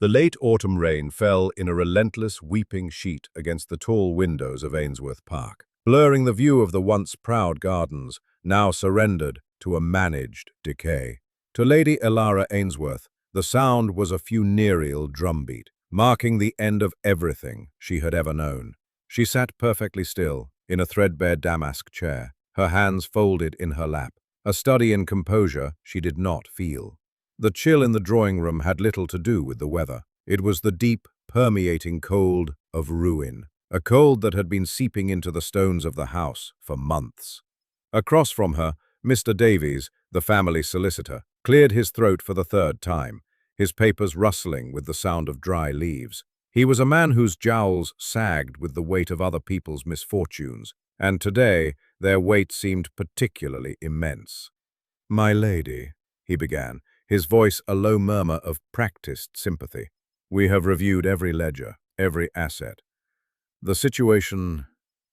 The late autumn rain fell in a relentless, weeping sheet against the tall windows of Ainsworth Park, blurring the view of the once proud gardens, now surrendered to a managed decay. To Lady Elara Ainsworth, the sound was a funereal drumbeat, marking the end of everything she had ever known. She sat perfectly still, in a threadbare damask chair, her hands folded in her lap, a study in composure she did not feel. The chill in the drawing room had little to do with the weather. It was the deep, permeating cold of ruin, a cold that had been seeping into the stones of the house for months. Across from her, Mr. Davies, the family solicitor, cleared his throat for the third time, his papers rustling with the sound of dry leaves. He was a man whose jowls sagged with the weight of other people's misfortunes, and today their weight seemed particularly immense. "My lady," he began, his voice a low murmur of practiced sympathy, "we have reviewed every ledger, every asset. The situation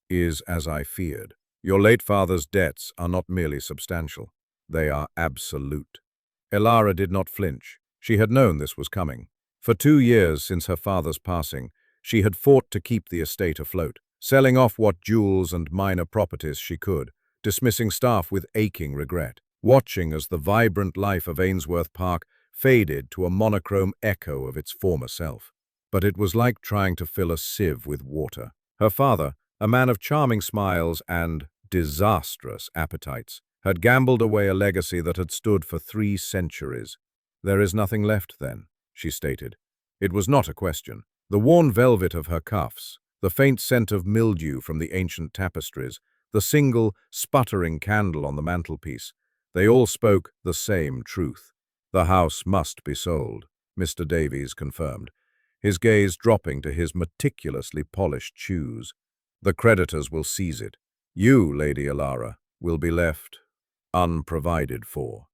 is as I feared. Your late father's debts are not merely substantial, they are absolute." Elara did not flinch. She had known this was coming. For 2 years since her father's passing, she had fought to keep the estate afloat, selling off what jewels and minor properties she could, dismissing staff with aching regret, watching as the vibrant life of Ainsworth Park faded to a monochrome echo of its former self. But it was like trying to fill a sieve with water. Her father, a man of charming smiles and disastrous appetites, had gambled away a legacy that had stood for 3 centuries. "There is nothing left, then," she stated. It was not a question. The worn velvet of her cuffs, the faint scent of mildew from the ancient tapestries, the single, sputtering candle on the mantelpiece, they all spoke the same truth. "The house must be sold," Mr. Davies confirmed, his gaze dropping to his meticulously polished shoes. "The creditors will seize it. You, Lady Elara, will be left unprovided for."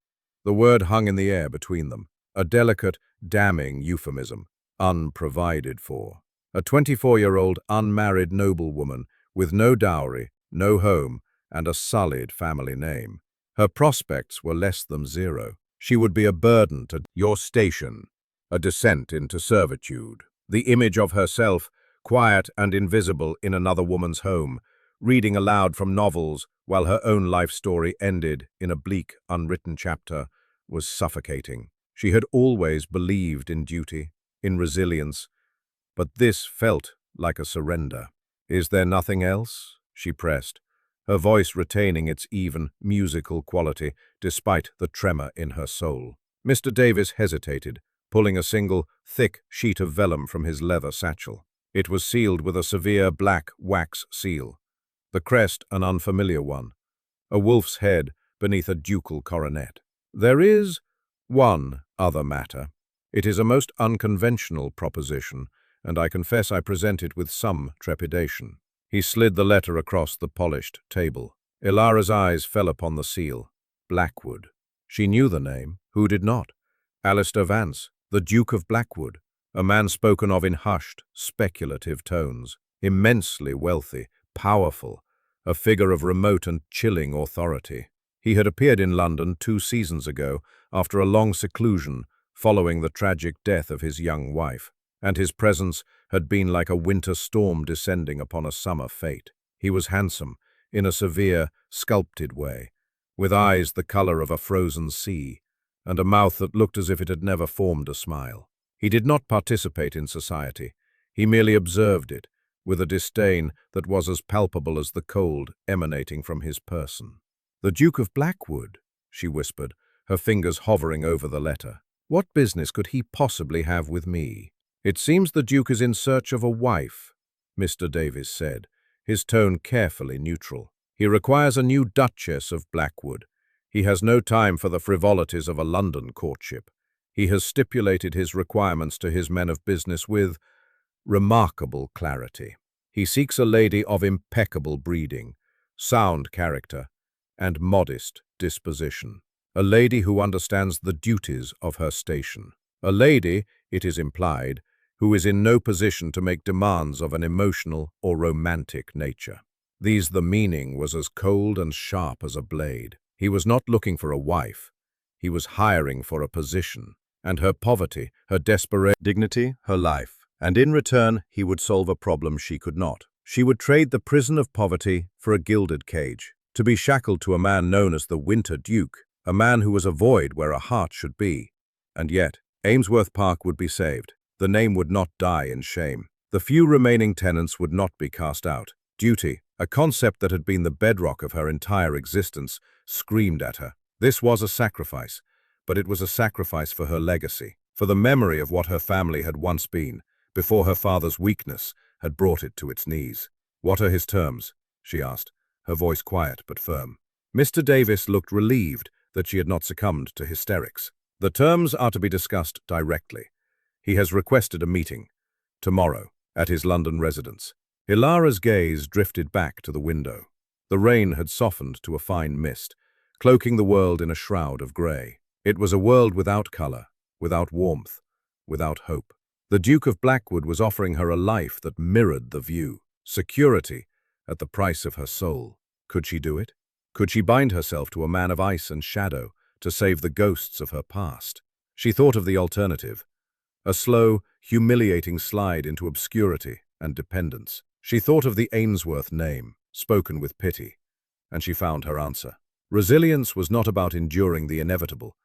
The word hung in the air between them, a delicate, damning euphemism. Unprovided for. A 24-year-old unmarried noblewoman with no dowry, no home, and a sullied family name. Her prospects were less than zero. She would be a burden to your station, a descent into servitude. The image of herself, quiet and invisible in another woman's home, reading aloud from novels while her own life story ended in a bleak, unwritten chapter, was suffocating. She had always believed in duty, in resilience, but this felt like a surrender. "Is there nothing else?" she pressed, her voice retaining its even, musical quality despite the tremor in her soul. Mr. Davies hesitated, pulling a single, thick sheet of vellum from his leather satchel. It was sealed with a severe black wax seal, the crest an unfamiliar one, a wolf's head beneath a ducal coronet. "There is one other matter. It is a most unconventional proposition, and I confess I present it with some trepidation." He slid the letter across the polished table. Elara's eyes fell upon the seal. Blackwood. She knew the name. Who did not? Alistair Vance, the Duke of Blackwood, a man spoken of in hushed, speculative tones, immensely wealthy, powerful, a figure of remote and chilling authority. He had appeared in London 2 seasons ago, after a long seclusion, following the tragic death of his young wife, and his presence had been like a winter storm descending upon a summer fate. He was handsome, in a severe, sculpted way, with eyes the color of a frozen sea, and a mouth that looked as if it had never formed a smile. He did not participate in society. He merely observed it, with a disdain that was as palpable as the cold emanating from his person. "The Duke of Blackwood," she whispered, her fingers hovering over the letter. "What business could he possibly have with me?" "It seems the Duke is in search of a wife," Mr. Davies said, his tone carefully neutral. "He requires a new Duchess of Blackwood. He has no time for the frivolities of a London courtship. He has stipulated his requirements to his men of business with remarkable clarity. He seeks a lady of impeccable breeding, sound character, and modest disposition. A lady who understands the duties of her station. A lady, it is implied, who is in no position to make demands of an emotional or romantic nature." The meaning was as cold and sharp as a blade. He was not looking for a wife. He was hiring for a position, and her poverty, her desperate dignity, her life. And in return, he would solve a problem she could not. She would trade the prison of poverty for a gilded cage, to be shackled to a man known as the Winter Duke, a man who was a void where a heart should be. And yet, Ainsworth Park would be saved. The name would not die in shame. The few remaining tenants would not be cast out. Duty, a concept that had been the bedrock of her entire existence, screamed at her. This was a sacrifice, but it was a sacrifice for her legacy, for the memory of what her family had once been, before her father's weakness had brought it to its knees. "What are his terms?" she asked, her voice quiet but firm. Mr. Davis looked relieved that she had not succumbed to hysterics. "The terms are to be discussed directly. He has requested a meeting. Tomorrow, at his London residence." Ilara's gaze drifted back to the window. The rain had softened to a fine mist, cloaking the world in a shroud of grey. It was a world without colour, without warmth, without hope. The Duke of Blackwood was offering her a life that mirrored the view, security at the price of her soul. Could she do it? Could she bind herself to a man of ice and shadow to save the ghosts of her past? She thought of the alternative, a slow, humiliating slide into obscurity and dependence. She thought of the Ainsworth name, spoken with pity, and she found her answer. Resilience was not about enduring the inevitable.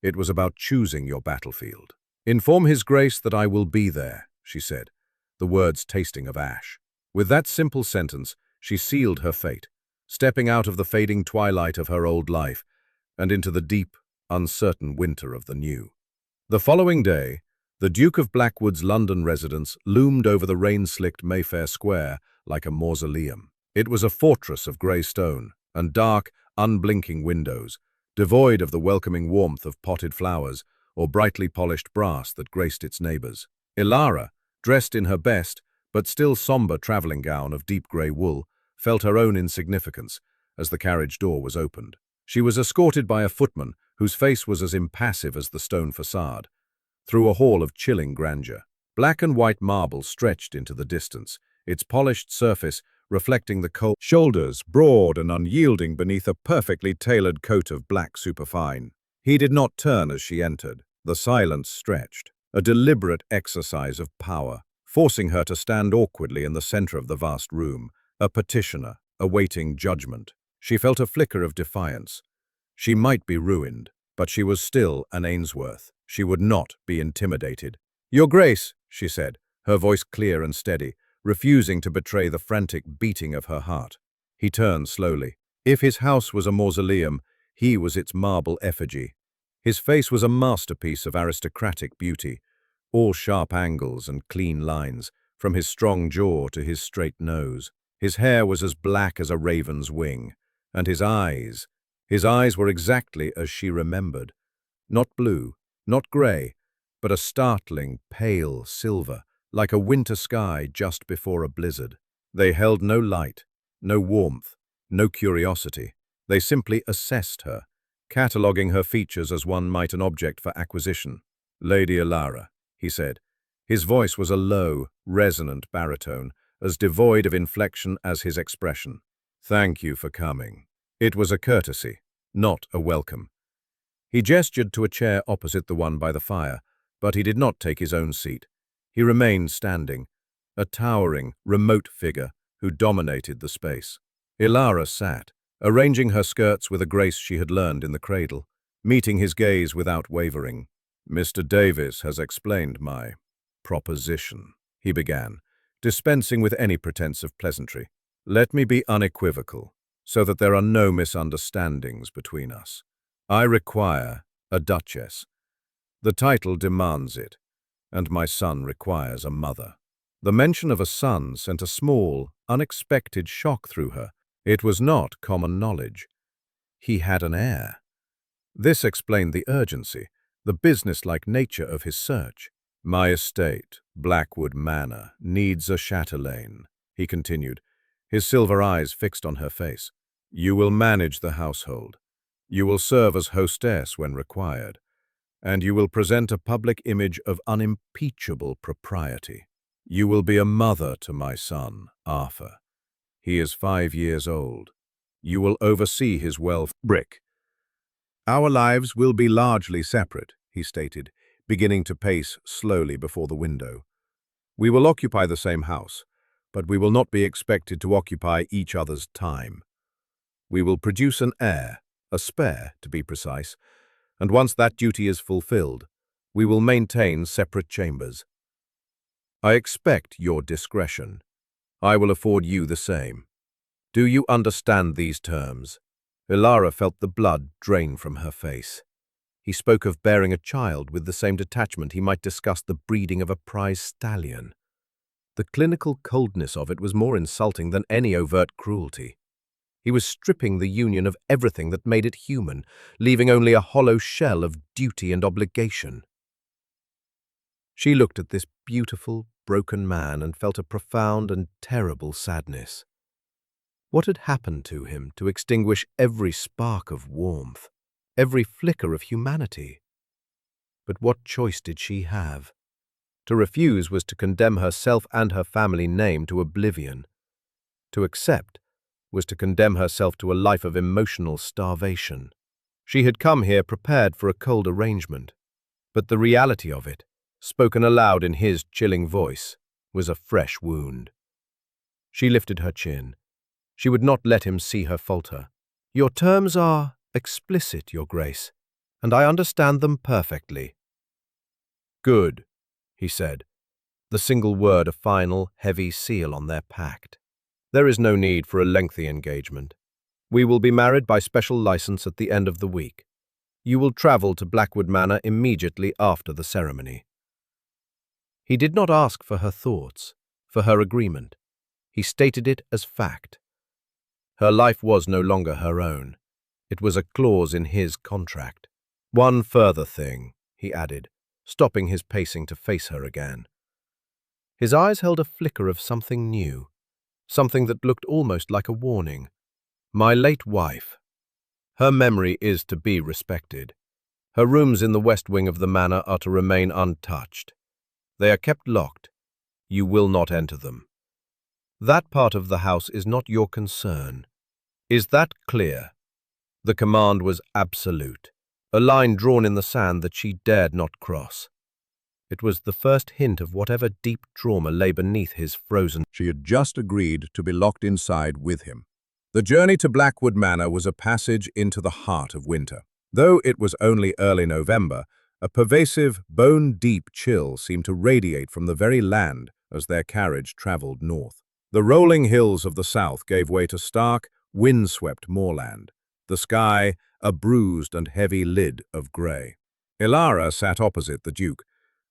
It was about choosing your battlefield. "Inform His Grace that I will be there," she said, the words tasting of ash. With that simple sentence, she sealed her fate, stepping out of the fading twilight of her old life and into the deep, uncertain winter of the new. The following day, the Duke of Blackwood's London residence loomed over the rain-slicked Mayfair Square like a mausoleum. It was a fortress of grey stone and dark, unblinking windows, devoid of the welcoming warmth of potted flowers or brightly polished brass that graced its neighbours. Ilara, dressed in her best, but still sombre travelling gown of deep grey wool, felt her own insignificance as the carriage door was opened. She was escorted by a footman whose face was as impassive as the stone facade, through a hall of chilling grandeur. Black and white marble stretched into the distance, its polished surface reflecting the cold shoulders, broad and unyielding beneath a perfectly tailored coat of black superfine. He did not turn as she entered. The silence stretched, a deliberate exercise of power, forcing her to stand awkwardly in the center of the vast room, a petitioner, awaiting judgment. She felt a flicker of defiance. She might be ruined, but she was still an Ainsworth. She would not be intimidated. "Your Grace," she said, her voice clear and steady, refusing to betray the frantic beating of her heart. He turned slowly. If his house was a mausoleum, he was its marble effigy. His face was a masterpiece of aristocratic beauty, all sharp angles and clean lines, from his strong jaw to his straight nose. His hair was as black as a raven's wing, and his eyes were exactly as she remembered. Not blue, not grey, but a startling, pale silver, like a winter sky just before a blizzard. They held no light, no warmth, no curiosity. They simply assessed her, cataloguing her features as one might an object for acquisition. "Lady Ilara," he said. His voice was a low, resonant baritone, as devoid of inflection as his expression. "Thank you for coming." It was a courtesy, not a welcome. He gestured to a chair opposite the one by the fire, but he did not take his own seat. He remained standing, a towering, remote figure who dominated the space. Ilara sat, arranging her skirts with a grace she had learned in the cradle, meeting his gaze without wavering. "Mr. Davis has explained my proposition," he began, dispensing with any pretense of pleasantry. "Let me be unequivocal, so that there are no misunderstandings between us. I require a duchess. The title demands it, and my son requires a mother." The mention of a son sent a small, unexpected shock through her. It was not common knowledge. He had an heir. This explained the urgency, the business-like nature of his search. "My estate, Blackwood Manor, needs a chatelaine," he continued, his silver eyes fixed on her face. "You will manage the household. You will serve as hostess when required, and you will present a public image of unimpeachable propriety. You will be a mother to my son, Arthur. He is 5 years old. You will oversee his welfare." "Brick. Our lives will be largely separate," he stated, beginning to pace slowly before the window. "We will occupy the same house, but we will not be expected to occupy each other's time. We will produce an heir, a spare, to be precise, and once that duty is fulfilled, we will maintain separate chambers. I expect your discretion. I will afford you the same. Do you understand these terms?" Ilara felt the blood drain from her face. He spoke of bearing a child with the same detachment he might discuss the breeding of a prize stallion. The clinical coldness of it was more insulting than any overt cruelty. He was stripping the union of everything that made it human, leaving only a hollow shell of duty and obligation. She looked at this beautiful, broken man and felt a profound and terrible sadness. What had happened to him to extinguish every spark of warmth, every flicker of humanity? But what choice did she have? To refuse was to condemn herself and her family name to oblivion. To accept was to condemn herself to a life of emotional starvation. She had come here prepared for a cold arrangement, but the reality of it, spoken aloud in his chilling voice, was a fresh wound. She lifted her chin. She would not let him see her falter. "Your terms are explicit, Your Grace, and I understand them perfectly." "Good," he said, the single word a final, heavy seal on their pact. "There is no need for a lengthy engagement. We will be married by special license at the end of the week. You will travel to Blackwood Manor immediately after the ceremony." He did not ask for her thoughts, for her agreement. He stated it as fact. Her life was no longer her own. It was a clause in his contract. "One further thing," he added, stopping his pacing to face her again. His eyes held a flicker of something new, something that looked almost like a warning. "My late wife. Her memory is to be respected. Her rooms in the west wing of the manor are to remain untouched. They are kept locked. You will not enter them. That part of the house is not your concern. Is that clear?" The command was absolute, a line drawn in the sand that she dared not cross. It was the first hint of whatever deep trauma lay beneath his frozen. She had just agreed to be locked inside with him. The journey to Blackwood Manor was a passage into the heart of winter. Though it was only early November, a pervasive, bone-deep chill seemed to radiate from the very land as their carriage traveled north. The rolling hills of the south gave way to stark, wind-swept moorland, the sky a bruised and heavy lid of grey. Ilara sat opposite the Duke,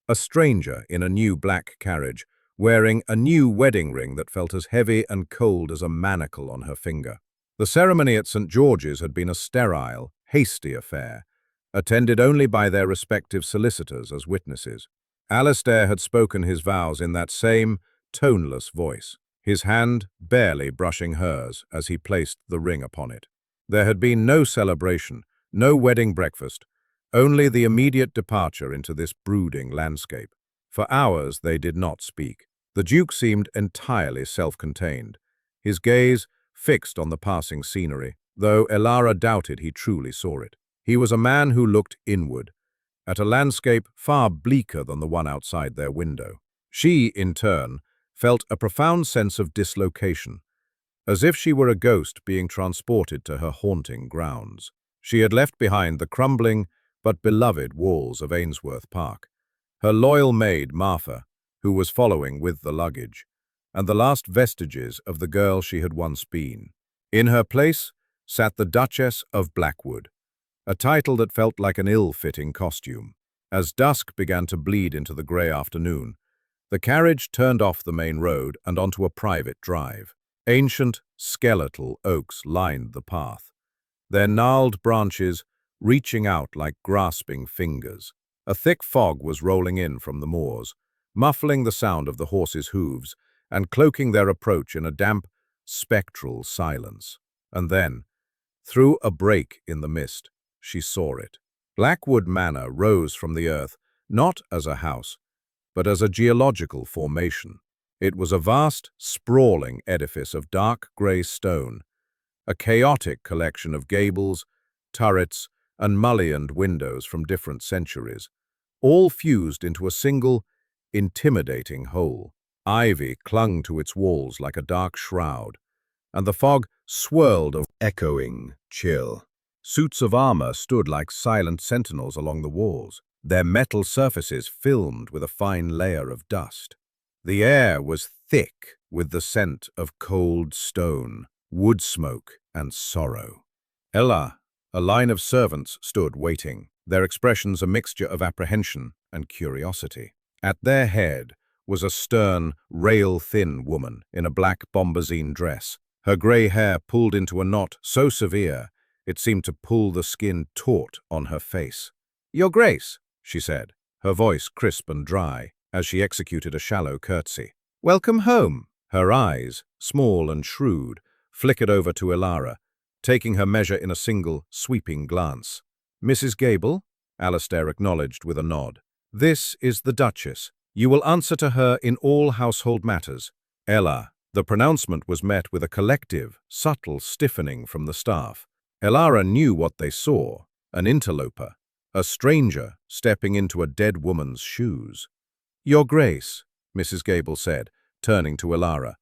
a stranger in a new black carriage, wearing a new wedding ring that felt as heavy and cold as a manacle on her finger. The ceremony at St. George's had been a sterile, hasty affair, attended only by their respective solicitors as witnesses. Alistair had spoken his vows in that same, toneless voice, his hand barely brushing hers as he placed the ring upon it. There had been no celebration, no wedding breakfast, only the immediate departure into this brooding landscape. For hours they did not speak. The Duke seemed entirely self-contained, his gaze fixed on the passing scenery, though Ilara doubted he truly saw it. He was a man who looked inward, at a landscape far bleaker than the one outside their window. She, in turn, felt a profound sense of dislocation, as if she were a ghost being transported to her haunting grounds. She had left behind the crumbling but beloved walls of Ainsworth Park, her loyal maid Martha, who was following with the luggage, and the last vestiges of the girl she had once been. In her place sat the Duchess of Blackwood, a title that felt like an ill-fitting costume. As dusk began to bleed into the grey afternoon, the carriage turned off the main road and onto a private drive. Ancient, skeletal oaks lined the path, their gnarled branches reaching out like grasping fingers. A thick fog was rolling in from the moors, muffling the sound of the horses' hooves and cloaking their approach in a damp, spectral silence. And then, through a break in the mist, she saw it. Blackwood Manor rose from the earth, not as a house, but as a geological formation. It was a vast, sprawling edifice of dark grey stone, a chaotic collection of gables, turrets, and mullioned windows from different centuries, all fused into a single, intimidating whole. Ivy clung to its walls like a dark shroud, and the fog swirled of echoing chill. Suits of armor stood like silent sentinels along the walls, their metal surfaces filmed with a fine layer of dust. The air was thick with the scent of cold stone, wood smoke, and sorrow. Ella, a line of servants, stood waiting, their expressions a mixture of apprehension and curiosity. At their head was a stern, rail-thin woman in a black bombazine dress, her grey hair pulled into a knot so severe it seemed to pull the skin taut on her face. "Your Grace," she said, her voice crisp and dry, as she executed a shallow curtsy. "Welcome home." Her eyes, small and shrewd, flickered over to Ilara, taking her measure in a single, sweeping glance. "Mrs. Gable," Alastair acknowledged with a nod. "This is the Duchess. You will answer to her in all household matters." Ella. The pronouncement was met with a collective, subtle stiffening from the staff. Ilara knew what they saw, an interloper, a stranger stepping into a dead woman's shoes. "Your Grace," Mrs. Gable said, turning to Ilara,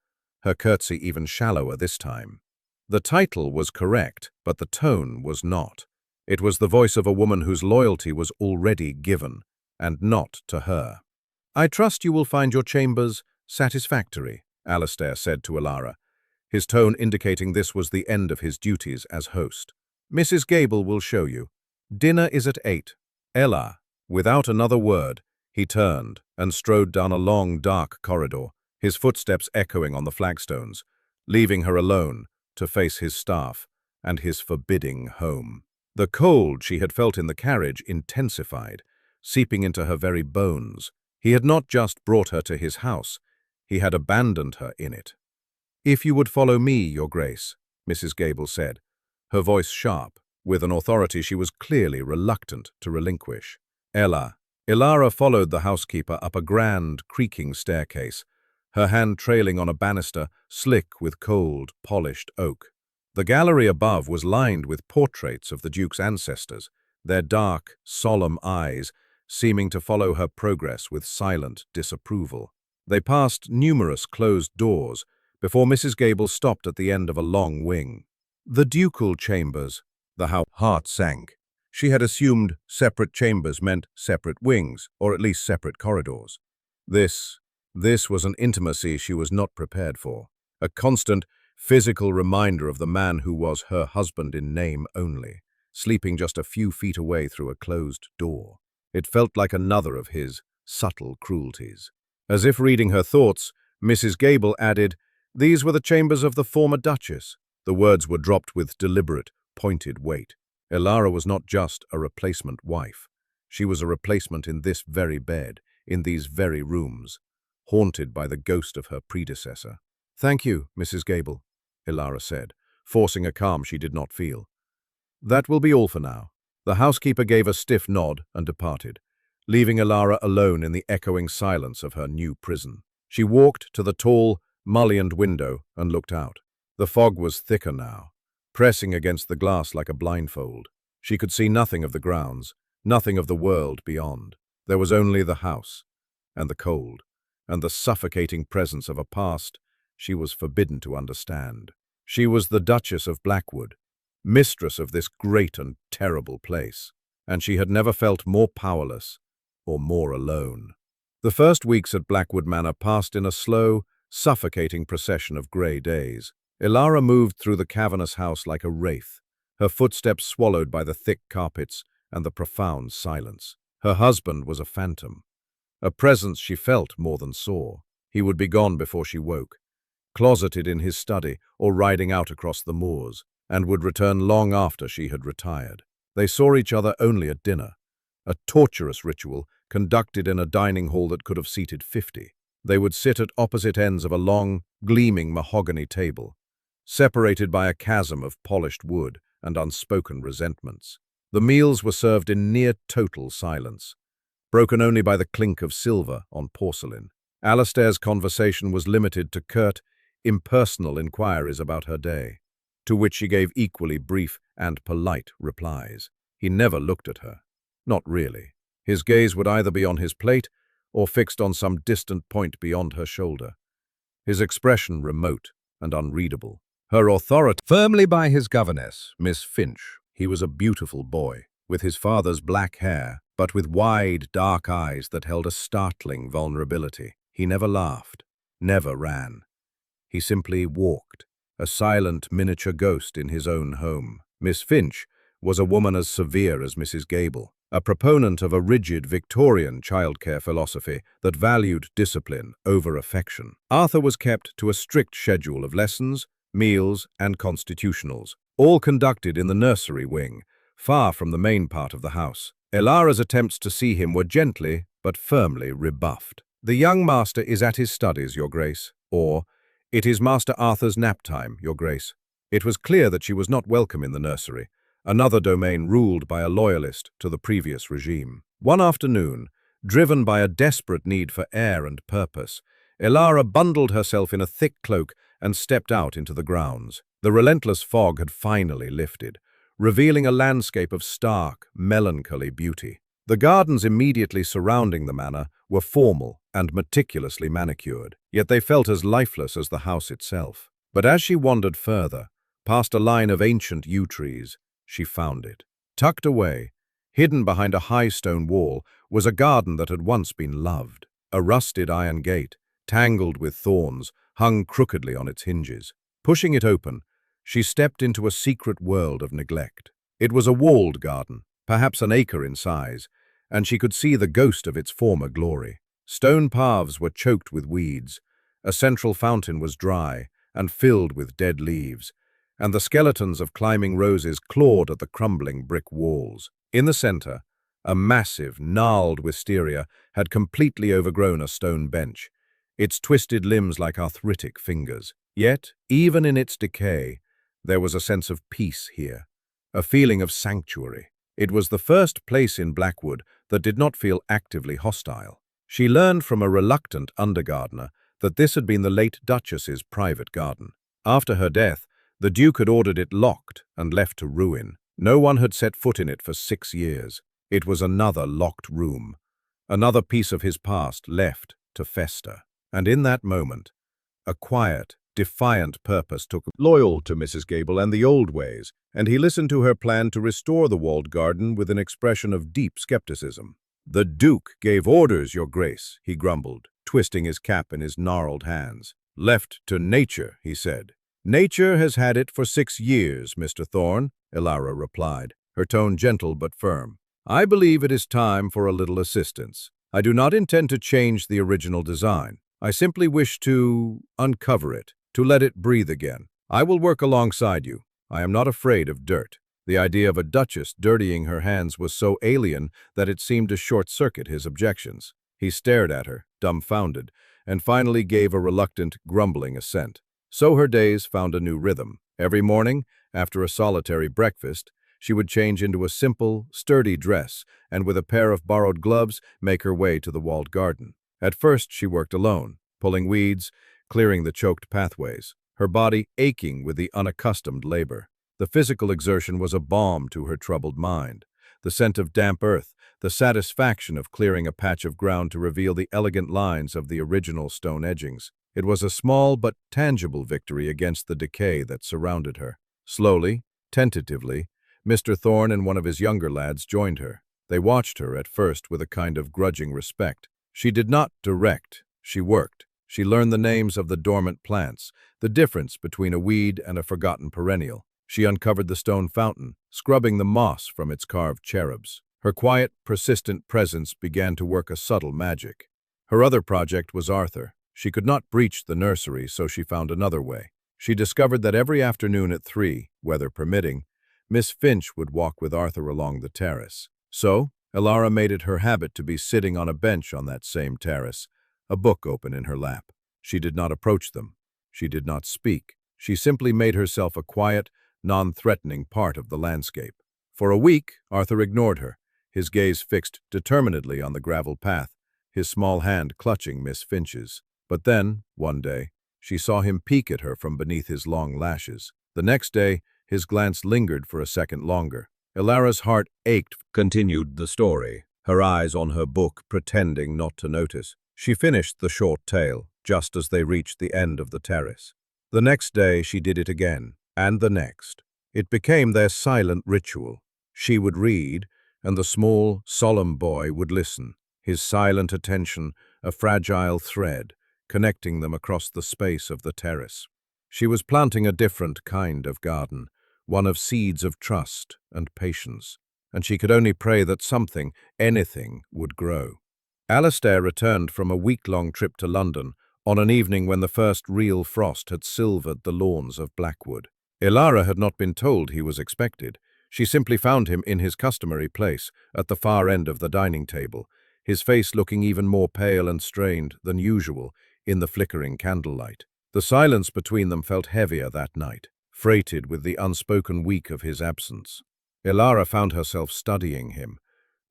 her curtsy even shallower this time. The title was correct, but the tone was not. It was the voice of a woman whose loyalty was already given, and not to her. "I trust you will find your chambers satisfactory," Alastair said to Ilara, his tone indicating this was the end of his duties as host. "Mrs. Gable will show you. Dinner is at 8. Ella, without another word, he turned and strode down a long, dark corridor, his footsteps echoing on the flagstones, leaving her alone to face his staff and his forbidding home. The cold she had felt in the carriage intensified, seeping into her very bones. He had not just brought her to his house, he had abandoned her in it. "If you would follow me, Your Grace," Mrs. Gable said, her voice sharp, with an authority she was clearly reluctant to relinquish. Ilara followed the housekeeper up a grand, creaking staircase, her hand trailing on a banister slick with cold, polished oak. The gallery above was lined with portraits of the Duke's ancestors, their dark, solemn eyes seeming to follow her progress with silent disapproval. They passed numerous closed doors before Mrs. Gable stopped at the end of a long wing. "The ducal chambers." The heart sank. She had assumed separate chambers meant separate wings, or at least separate corridors. This was an intimacy she was not prepared for, a constant, physical reminder of the man who was her husband in name only, sleeping just a few feet away through a closed door. It felt like another of his subtle cruelties. As if reading her thoughts, Mrs. Gable added, "These were the chambers of the former Duchess." The words were dropped with deliberate, pointed weight. Ilara was not just a replacement wife. She was a replacement in this very bed, in these very rooms, haunted by the ghost of her predecessor. "Thank you, Mrs. Gable," Ilara said, forcing a calm she did not feel. "That will be all for now." The housekeeper gave a stiff nod and departed, leaving Ilara alone in the echoing silence of her new prison. She walked to the tall, mullioned window and looked out. The fog was thicker now, pressing against the glass like a blindfold. She could see nothing of the grounds, nothing of the world beyond. There was only the house, and the cold, and the suffocating presence of a past she was forbidden to understand. She was the Duchess of Blackwood, mistress of this great and terrible place, and she had never felt more powerless or more alone. The first weeks at Blackwood Manor passed in a slow, suffocating procession of grey days. Ilara moved through the cavernous house like a wraith, her footsteps swallowed by the thick carpets and the profound silence. Her husband was a phantom, a presence she felt more than saw. He would be gone before she woke, closeted in his study or riding out across the moors, and would return long after she had retired. They saw each other only at dinner, a torturous ritual conducted in a dining hall that could have seated 50. They would sit at opposite ends of a long, gleaming mahogany table, separated by a chasm of polished wood and unspoken resentments. The meals were served in near total silence, broken only by the clink of silver on porcelain. Alastair's conversation was limited to curt, impersonal inquiries about her day, to which she gave equally brief and polite replies. He never looked at her. Not really. His gaze would either be on his plate or fixed on some distant point beyond her shoulder. His expression remote and unreadable. Her authority firmly by his governess, Miss Finch. He was a beautiful boy, with his father's black hair, but with wide, dark eyes that held a startling vulnerability. He never laughed, never ran. He simply walked, a silent miniature ghost in his own home. Miss Finch was a woman as severe as Mrs. Gable, a proponent of a rigid Victorian childcare philosophy that valued discipline over affection. Arthur was kept to a strict schedule of lessons, meals, and constitutionals, all conducted in the nursery wing, far from the main part of the house. Elara's attempts to see him were gently but firmly rebuffed. "The young master is at his studies, Your Grace," or "It is Master Arthur's nap time, Your Grace." It was clear that she was not welcome in the nursery, another domain ruled by a loyalist to the previous regime. One afternoon, driven by a desperate need for air and purpose, Elara bundled herself in a thick cloak and stepped out into the grounds. The relentless fog had finally lifted, revealing a landscape of stark, melancholy beauty. The gardens immediately surrounding the manor were formal and meticulously manicured, yet they felt as lifeless as the house itself. But as she wandered further, past a line of ancient yew trees, she found it. Tucked away, hidden behind a high stone wall, was a garden that had once been loved. A rusted iron gate, tangled with thorns, hung crookedly on its hinges. Pushing it open, she stepped into a secret world of neglect. It was a walled garden, perhaps an acre in size, and she could see the ghost of its former glory. Stone paths were choked with weeds, a central fountain was dry and filled with dead leaves, and the skeletons of climbing roses clawed at the crumbling brick walls. In the center, a massive, gnarled wisteria had completely overgrown a stone bench, its twisted limbs like arthritic fingers. Yet, even in its decay, there was a sense of peace here, a feeling of sanctuary. It was the first place in Blackwood that did not feel actively hostile. She learned from a reluctant undergardener that this had been the late Duchess's private garden. After her death, the Duke had ordered it locked and left to ruin. No one had set foot in it for 6 years. It was another locked room, another piece of his past left to fester. And in that moment, a quiet, defiant purpose took loyal to Mrs. Gable and the old ways, and he listened to her plan to restore the walled garden with an expression of deep skepticism. "The Duke gave orders, Your Grace," he grumbled, twisting his cap in his gnarled hands. "Left to nature," he said. "Nature has had it for 6 years, Mr. Thorne," Elara replied, her tone gentle but firm. "I believe it is time for a little assistance. I do not intend to change the original design. I simply wish to uncover it, to let it breathe again. I will work alongside you. I am not afraid of dirt." The idea of a duchess dirtying her hands was so alien that it seemed to short-circuit his objections. He stared at her, dumbfounded, and finally gave a reluctant, grumbling assent. So her days found a new rhythm. Every morning, after a solitary breakfast, she would change into a simple, sturdy dress and with a pair of borrowed gloves make her way to the walled garden. At first she worked alone, pulling weeds, clearing the choked pathways, her body aching with the unaccustomed labor. The physical exertion was a balm to her troubled mind. The scent of damp earth, the satisfaction of clearing a patch of ground to reveal the elegant lines of the original stone edgings. It was a small but tangible victory against the decay that surrounded her. Slowly, tentatively, Mr. Thorne and one of his younger lads joined her. They watched her at first with a kind of grudging respect. She did not direct, she worked. She learned the names of the dormant plants, the difference between a weed and a forgotten perennial. She uncovered the stone fountain, scrubbing the moss from its carved cherubs. Her quiet, persistent presence began to work a subtle magic. Her other project was Arthur. She could not breach the nursery, so she found another way. She discovered that every afternoon at 3, weather permitting, Miss Finch would walk with Arthur along the terrace. So, Elara made it her habit to be sitting on a bench on that same terrace, a book open in her lap. She did not approach them. She did not speak. She simply made herself a quiet, non-threatening part of the landscape. For a week, Arthur ignored her, his gaze fixed determinedly on the gravel path, his small hand clutching Miss Finch's. But then, one day, she saw him peek at her from beneath his long lashes. The next day, his glance lingered for a second longer. Elara's heart ached, continued the story. her eyes on her book, pretending not to notice. She finished the short tale, just as they reached the end of the terrace. The next day she did it again, and the next. It became their silent ritual. She would read, and the small, solemn boy would listen, his silent attention a fragile thread, connecting them across the space of the terrace. She was planting a different kind of garden, one of seeds of trust and patience, and she could only pray that something, anything, would grow. Alastair returned from a week-long trip to London on an evening when the first real frost had silvered the lawns of Blackwood. Ilara had not been told he was expected. She simply found him in his customary place, at the far end of the dining table, his face looking even more pale and strained than usual in the flickering candlelight. The silence between them felt heavier that night, freighted with the unspoken week of his absence. Ilara found herself studying him,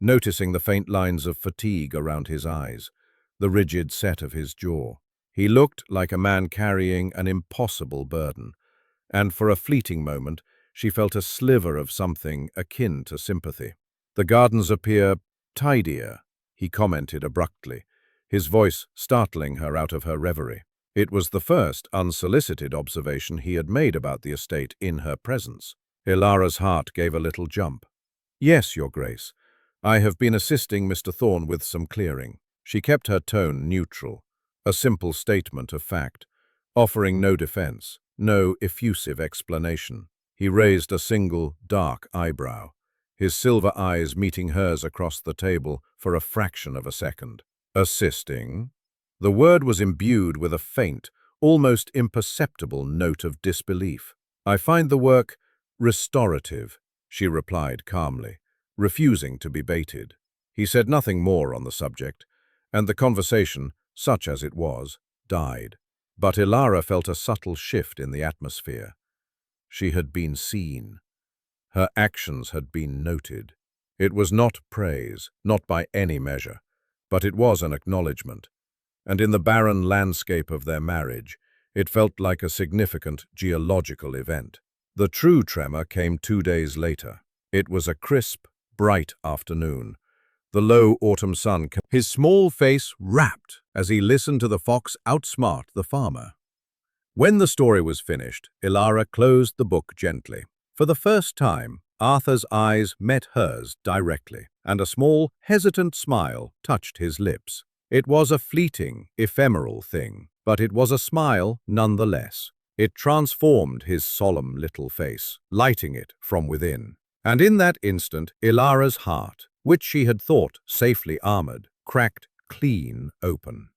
noticing the faint lines of fatigue around his eyes, the rigid set of his jaw. He looked like a man carrying an impossible burden, and for a fleeting moment she felt a sliver of something akin to sympathy. "The gardens appear tidier," he commented abruptly, his voice startling her out of her reverie. It was the first unsolicited observation he had made about the estate in her presence. Ilara's heart gave a little jump. "Yes, Your Grace. I have been assisting Mr. Thorne with some clearing." She kept her tone neutral, a simple statement of fact, offering no defense, no effusive explanation. He raised a single, dark eyebrow, his silver eyes meeting hers across the table for a fraction of a second. "Assisting?" The word was imbued with a faint, almost imperceptible note of disbelief. "I find the work restorative," she replied calmly, refusing to be baited. He said nothing more on the subject, and the conversation, such as it was, died. But Ilara felt a subtle shift in the atmosphere. She had been seen. Her actions had been noted. It was not praise, not by any measure, but it was an acknowledgement. And in the barren landscape of their marriage, it felt like a significant geological event. The true tremor came 2 days later. It was a crisp, bright afternoon. The low autumn sun, his small face rapt as he listened to the fox outsmart the farmer. When the story was finished, Ilara closed the book gently. For the first time, Arthur's eyes met hers directly, and a small, hesitant smile touched his lips. It was a fleeting, ephemeral thing, but it was a smile nonetheless. It transformed his solemn little face, lighting it from within. And in that instant, Ilara's heart, which she had thought safely armored, cracked clean open.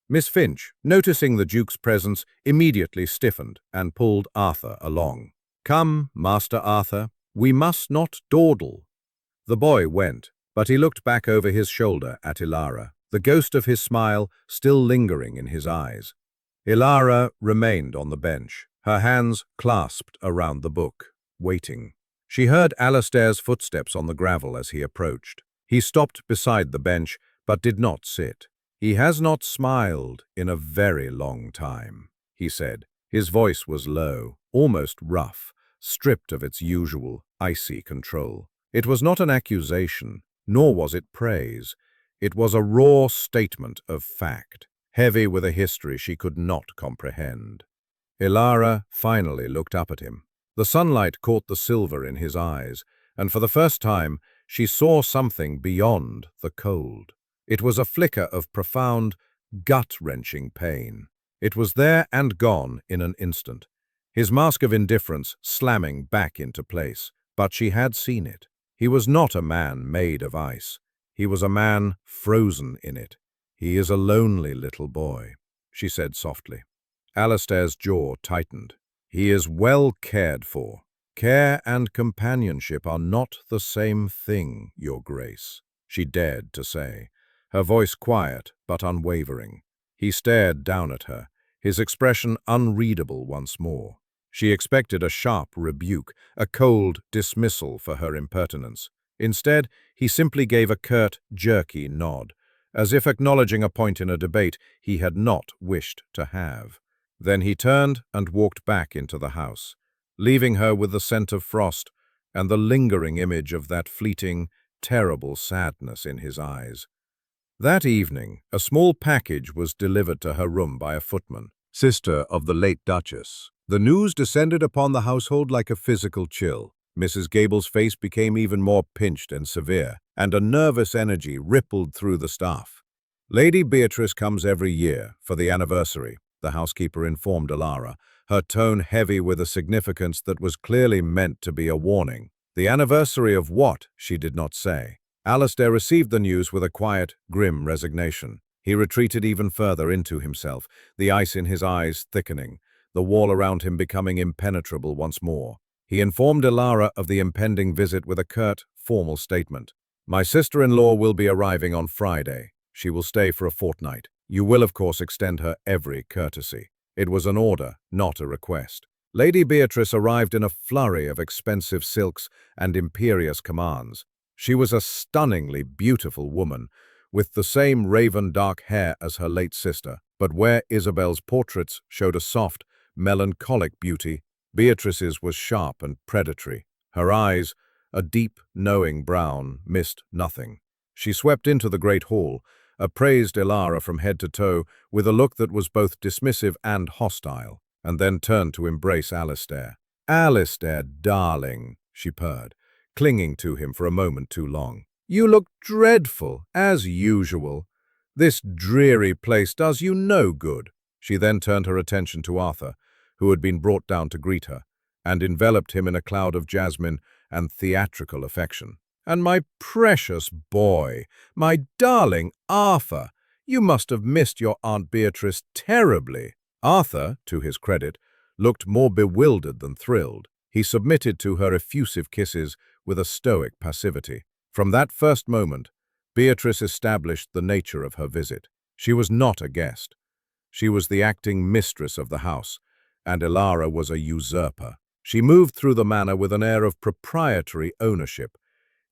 Miss Finch, noticing the Duke's presence, immediately stiffened and pulled Arthur along. "Come, Master Arthur, we must not dawdle." The boy went, but he looked back over his shoulder at Ilara, the ghost of his smile still lingering in his eyes. Ilara remained on the bench, her hands clasped around the book, waiting. She heard Alastair's footsteps on the gravel as he approached. He stopped beside the bench, but did not sit. "He has not smiled in a very long time," he said. His voice was low, almost rough, stripped of its usual, icy control. It was not an accusation, nor was it praise. It was a raw statement of fact, heavy with a history she could not comprehend. Ilara finally looked up at him. The sunlight caught the silver in his eyes, and for the first time she saw something beyond the cold. It was a flicker of profound, gut-wrenching pain. It was there and gone in an instant, his mask of indifference slamming back into place. But she had seen it. He was not a man made of ice. He was a man frozen in it. "He is a lonely little boy," she said softly. Alastair's jaw tightened. "He is well cared for. Care and companionship are not the same thing, Your Grace," she dared to say, her voice quiet but unwavering. He stared down at her, his expression unreadable once more. She expected a sharp rebuke, a cold dismissal for her impertinence. Instead, he simply gave a curt, jerky nod, as if acknowledging a point in a debate he had not wished to have. Then he turned and walked back into the house, leaving her with the scent of frost and the lingering image of that fleeting, terrible sadness in his eyes. That evening, a small package was delivered to her room by a footman, sister of the late Duchess. The news descended upon the household like a physical chill. Mrs. Gable's face became even more pinched and severe, and a nervous energy rippled through the staff. Lady Beatrice comes every year for the anniversary, the housekeeper informed Alara, her tone heavy with a significance that was clearly meant to be a warning. The anniversary of what, she did not say. Alistair received the news with a quiet, grim resignation. He retreated even further into himself, the ice in his eyes thickening, the wall around him becoming impenetrable once more. He informed Alara of the impending visit with a curt, formal statement. "My sister-in-law will be arriving on Friday. She will stay for a fortnight. You will, of course, extend her every courtesy." It was an order, not a request. Lady Beatrice arrived in a flurry of expensive silks and imperious commands. She was a stunningly beautiful woman, with the same raven dark hair as her late sister, but where Isabel's portraits showed a soft, melancholic beauty, Beatrice's was sharp and predatory. Her eyes, a deep, knowing brown, missed nothing. She swept into the great hall, appraised Alara from head to toe with a look that was both dismissive and hostile, and then turned to embrace Alistair. "Alistair, darling," she purred, clinging to him for a moment too long. "You look dreadful, as usual. This dreary place does you no good." She then turned her attention to Arthur, who had been brought down to greet her, and enveloped him in a cloud of jasmine and theatrical affection. "And my precious boy, my darling Arthur, you must have missed your Aunt Beatrice terribly." Arthur, to his credit, looked more bewildered than thrilled. He submitted to her effusive kisses with a stoic passivity. From that first moment, Beatrice established the nature of her visit. She was not a guest. She was the acting mistress of the house, and Alara was a usurper. She moved through the manor with an air of proprietary ownership,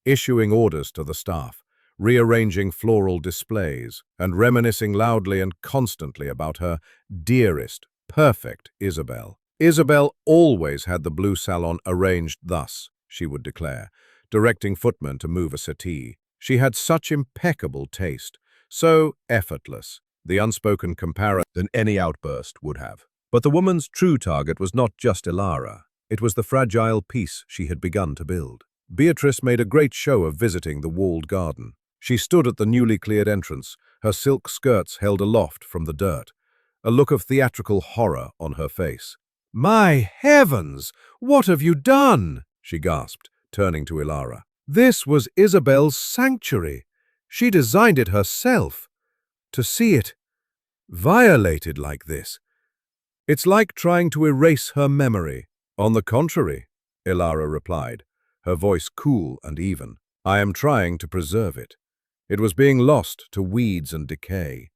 issuing orders to the staff, rearranging floral displays, and reminiscing loudly and constantly about her dearest, perfect Isabel. Isabel always had the blue salon arranged thus, she would declare, directing footmen to move a settee. She had such impeccable taste, so effortless, the unspoken comparison than any outburst would have. But the woman's true target was not just Alara. It was the fragile peace she had begun to build. Beatrice made a great show of visiting the walled garden. She stood at the newly cleared entrance, her silk skirts held aloft from the dirt, a look of theatrical horror on her face. "My heavens! What have you done?" she gasped, turning to Alara. "This was Isabel's sanctuary. She designed it herself. To see it violated like this, it's like trying to erase her memory." "On the contrary," Alara replied, her voice cool and even. "I am trying to preserve it. It was being lost to weeds and decay.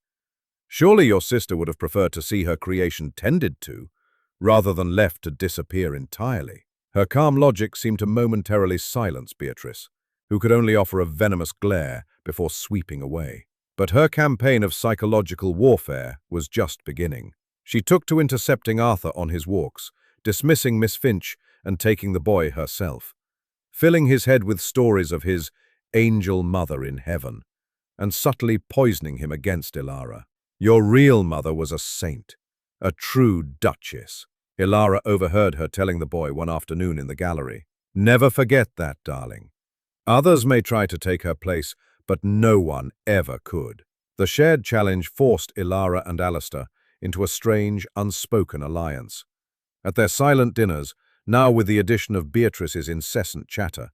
Surely your sister would have preferred to see her creation tended to, rather than left to disappear entirely." Her calm logic seemed to momentarily silence Beatrice, who could only offer a venomous glare before sweeping away. But her campaign of psychological warfare was just beginning. She took to intercepting Arthur on his walks, dismissing Miss Finch and taking the boy herself, filling his head with stories of his angel mother in heaven, and subtly poisoning him against Alara. "Your real mother was a saint, a true duchess," Alara overheard her telling the boy one afternoon in the gallery. "Never forget that, darling. Others may try to take her place, but no one ever could." The shared challenge forced Alara and Alistair into a strange, unspoken alliance. At their silent dinners, now with the addition of Beatrice's incessant chatter,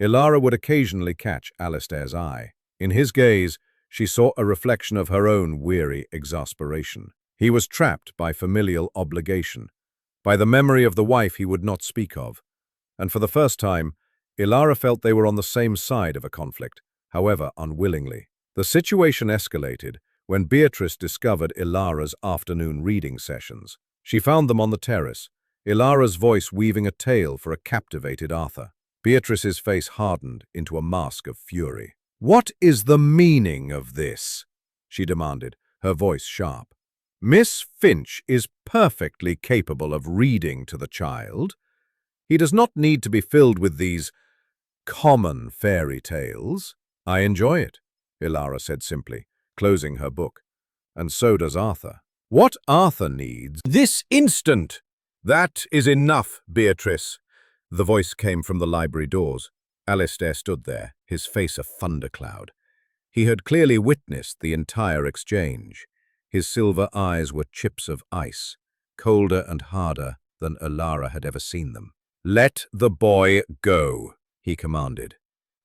Alara would occasionally catch Alistair's eye. In his gaze, she saw a reflection of her own weary exasperation. He was trapped by familial obligation, by the memory of the wife he would not speak of, and for the first time, Alara felt they were on the same side of a conflict, however unwillingly. The situation escalated when Beatrice discovered Alara's afternoon reading sessions. She found them on the terrace, Alara's voice weaving a tale for a captivated Arthur. Beatrice's face hardened into a mask of fury. "What is the meaning of this?" she demanded, her voice sharp. "Miss Finch is perfectly capable of reading to the child. He does not need to be filled with these common fairy tales. I enjoy it, Ilara said simply, closing her book. And so does Arthur. What Arthur needs this instant. That is enough, Beatrice. The voice came from the library doors. Alistair stood there, his face a thundercloud. He had clearly witnessed the entire exchange. His silver eyes were chips of ice, colder and harder than Ilara had ever seen them. "Let the boy go," he commanded.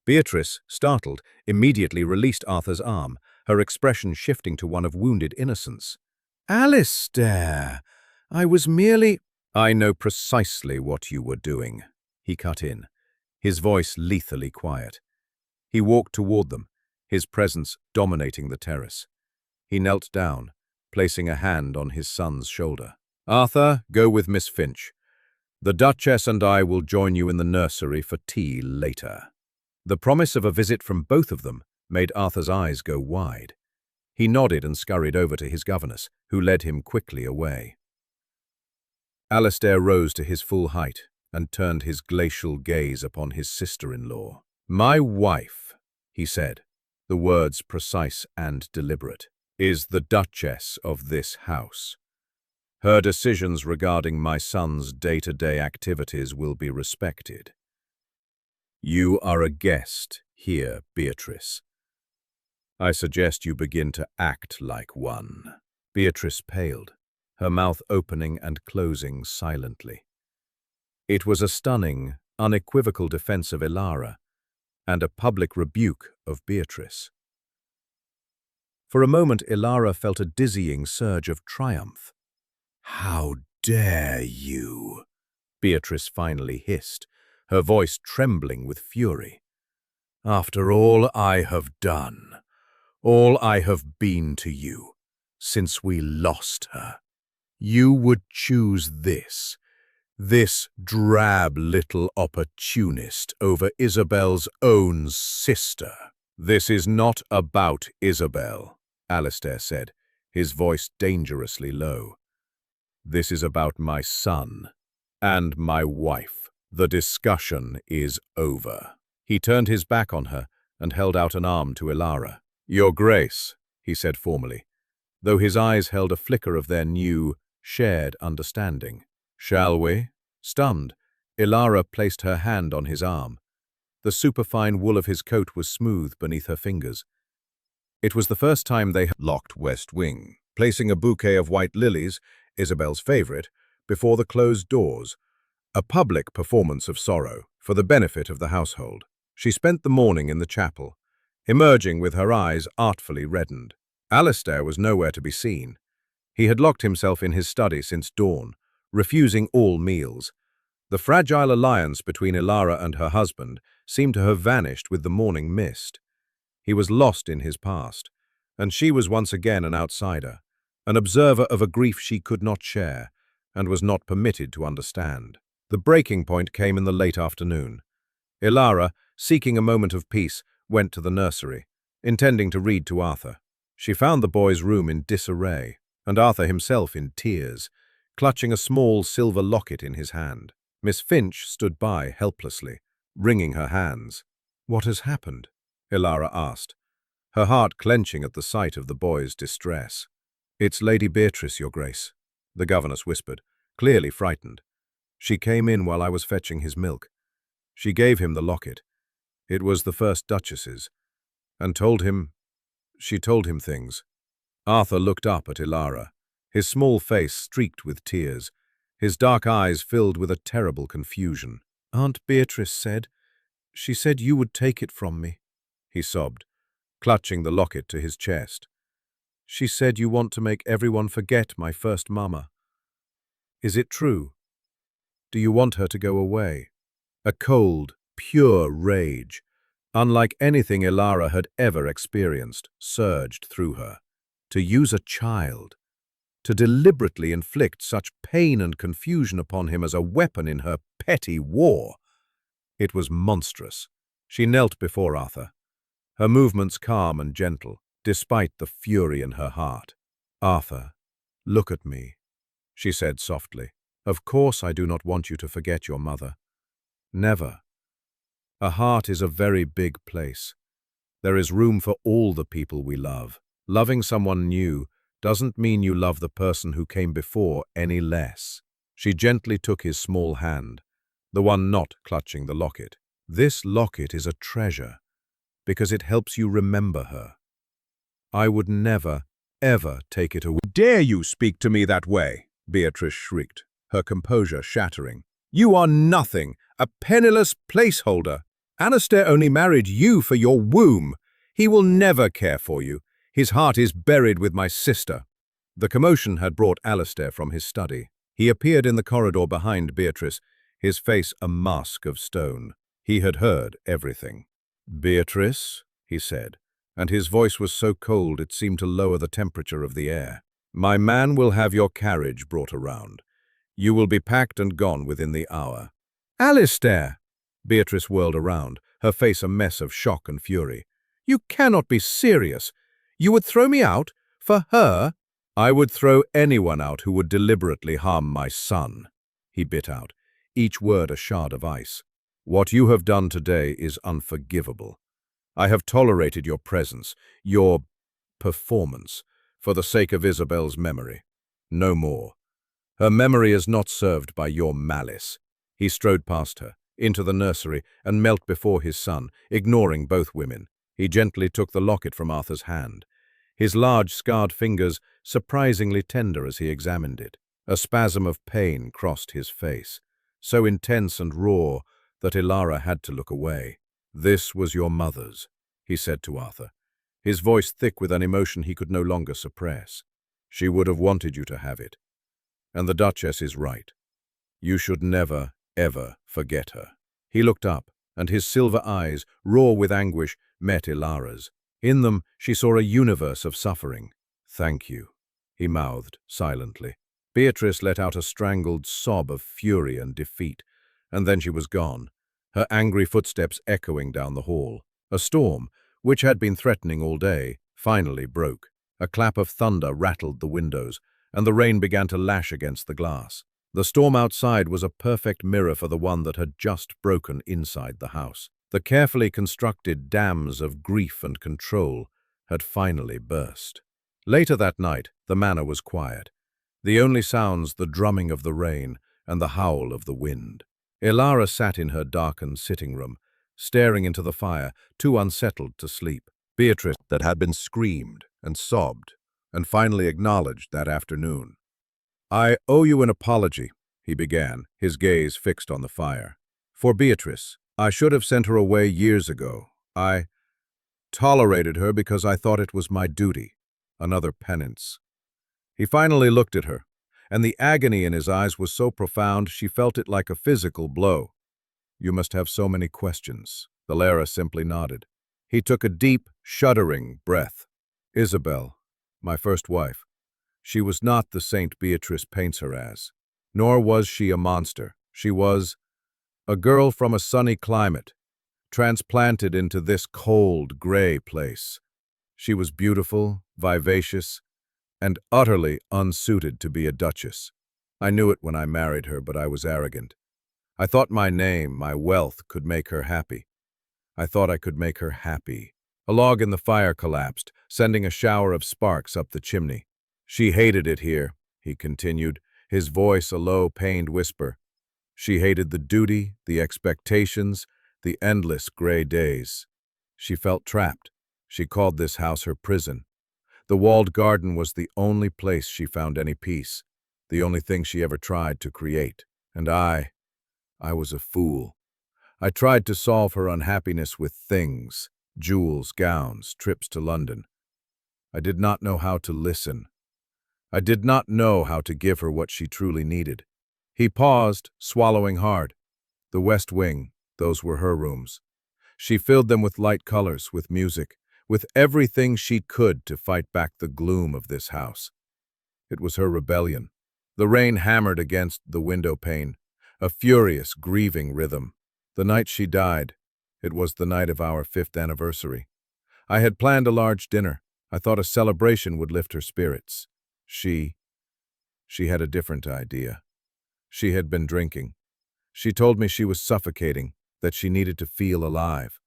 Beatrice, startled, immediately released Arthur's arm, her expression shifting to one of wounded innocence. "Alistair, I was merely—" "I know precisely what you were doing," he cut in, his voice lethally quiet. He walked toward them, his presence dominating the terrace. He knelt down, placing a hand on his son's shoulder. "Arthur, go with Miss Finch. The Duchess and I will join you in the nursery for tea later." The promise of a visit from both of them made Arthur's eyes go wide. He nodded and scurried over to his governess, who led him quickly away. Alistair rose to his full height and turned his glacial gaze upon his sister-in-law. "My wife," he said, the words precise and deliberate, "is the Duchess of this house. Her decisions regarding my son's day-to-day activities will be respected. You are a guest here, Beatrice. I suggest you begin to act like one." Beatrice paled, her mouth opening and closing silently. It was a stunning, unequivocal defense of Ilara, and a public rebuke of Beatrice. For a moment, Ilara felt a dizzying surge of triumph. "How dare you?" Beatrice finally hissed, her voice trembling with fury. "After all I have done, all I have been to you, since we lost her, you would choose this drab little opportunist over Isabel's own sister." "This is not about Isabel," Alistair said, his voice dangerously low. "This is about my son and my wife. The discussion is over." He turned his back on her and held out an arm to Ilara. "Your Grace," he said formally, though his eyes held a flicker of their new, shared understanding. "Shall we?" Stunned, Ilara placed her hand on his arm. The superfine wool of his coat was smooth beneath her fingers. It was the first time they had locked West Wing, placing a bouquet of white lilies, Isabel's favorite, before the closed doors, a public performance of sorrow for the benefit of the household. She spent the morning in the chapel, emerging with her eyes artfully reddened. Alistair was nowhere to be seen. He had locked himself in his study since dawn, refusing all meals. The fragile alliance between Ilara and her husband seemed to have vanished with the morning mist. He was lost in his past, and she was once again an outsider, an observer of a grief she could not share and was not permitted to understand. The breaking point came in the late afternoon. Ilara, seeking a moment of peace, went to the nursery, intending to read to Arthur. She found the boy's room in disarray, and Arthur himself in tears, clutching a small silver locket in his hand. Miss Finch stood by helplessly, wringing her hands. "What has happened?" Ilara asked, her heart clenching at the sight of the boy's distress. "It's Lady Beatrice, Your Grace," the governess whispered, clearly frightened. "She came in while I was fetching his milk. She gave him the locket. It was the first Duchess's, and she told him things." Arthur looked up at Ilara, his small face streaked with tears, his dark eyes filled with a terrible confusion. "Aunt Beatrice said, she said you would take it from me," he sobbed, clutching the locket to his chest. "She said you want to make everyone forget my first mama. Is it true? Do you want her to go away?" A cold, pure rage, unlike anything Ilara had ever experienced, surged through her. To use a child, to deliberately inflict such pain and confusion upon him as a weapon in her petty war. It was monstrous. She knelt before Arthur, her movements calm and gentle, despite the fury in her heart. "Arthur, look at me," she said softly. "Of course I do not want you to forget your mother. Never. A heart is a very big place. There is room for all the people we love. Loving someone new doesn't mean you love the person who came before any less. She gently took his small hand, the one not clutching the locket. This locket is a treasure because it helps you remember her. I would never, ever take it away. Dare you speak to me that way? Beatrice shrieked, her composure shattering. You are nothing, a penniless placeholder. Alistair only married you for your womb. He will never care for you. His heart is buried with my sister. The commotion had brought Alistair from his study. He appeared in the corridor behind Beatrice, his face a mask of stone. He had heard everything. Beatrice, he said, and his voice was so cold it seemed to lower the temperature of the air. My man will have your carriage brought around. You will be packed and gone within the hour. Alistair! Beatrice whirled around, her face a mess of shock and fury. You cannot be serious. You would throw me out? For her? I would throw anyone out who would deliberately harm my son, he bit out, each word a shard of ice. What you have done today is unforgivable. I have tolerated your presence, your performance, for the sake of Isabel's memory. No more. Her memory is not served by your malice. He strode past her, into the nursery, and knelt before his son, ignoring both women. He gently took the locket from Arthur's hand, his large, scarred fingers surprisingly tender as he examined it. A spasm of pain crossed his face, so intense and raw that Ilara had to look away. This was your mother's, he said to Arthur, his voice thick with an emotion he could no longer suppress. She would have wanted you to have it. And the Duchess is right. You should never, ever forget her. He looked up, and his silver eyes, raw with anguish, met Ilara's. In them she saw a universe of suffering. Thank you, he mouthed silently. Beatrice let out a strangled sob of fury and defeat, and then she was gone, her angry footsteps echoing down the hall. A storm, which had been threatening all day, finally broke. A clap of thunder rattled the windows, and the rain began to lash against the glass. The storm outside was a perfect mirror for the one that had just broken inside the house. The carefully constructed dams of grief and control had finally burst. Later that night, the manor was quiet. The only sounds the drumming of the rain and the howl of the wind. Ilara sat in her darkened sitting room, staring into the fire, too unsettled to sleep. Beatrice, that had been screamed and sobbed, and finally acknowledged that afternoon. I owe you an apology, he began, his gaze fixed on the fire. For Beatrice, I should have sent her away years ago. I tolerated her because I thought it was my duty, another penance. He finally looked at her, and the agony in his eyes was so profound she felt it like a physical blow. You must have so many questions. Ilara simply nodded. He took a deep, shuddering breath. Isabel, my first wife, she was not the saint Beatrice paints her as. Nor was she a monster. She was a girl from a sunny climate, transplanted into this cold, gray place. She was beautiful, vivacious, and utterly unsuited to be a duchess. I knew it when I married her, but I was arrogant. I thought my name, my wealth, could make her happy. I thought I could make her happy. A log in the fire collapsed, sending a shower of sparks up the chimney. She hated it here, he continued, his voice a low, pained whisper. She hated the duty, the expectations, the endless gray days. She felt trapped. She called this house her prison. The walled garden was the only place she found any peace, the only thing she ever tried to create. And I was a fool. I tried to solve her unhappiness with things, jewels, gowns, trips to London. I did not know how to listen. I did not know how to give her what she truly needed. He paused, swallowing hard. The West Wing, those were her rooms. She filled them with light colors, with music, with everything she could to fight back the gloom of this house. It was her rebellion. The rain hammered against the window pane, a furious, grieving rhythm. The night she died, it was the night of our 5th anniversary. I had planned a large dinner. I thought a celebration would lift her spirits. She had a different idea. She had been drinking. She told me she was suffocating, that she needed to feel alive.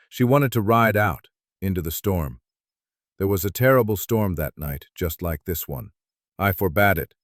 She wanted to ride out into the storm. There was a terrible storm that night, just like this one. I forbade it.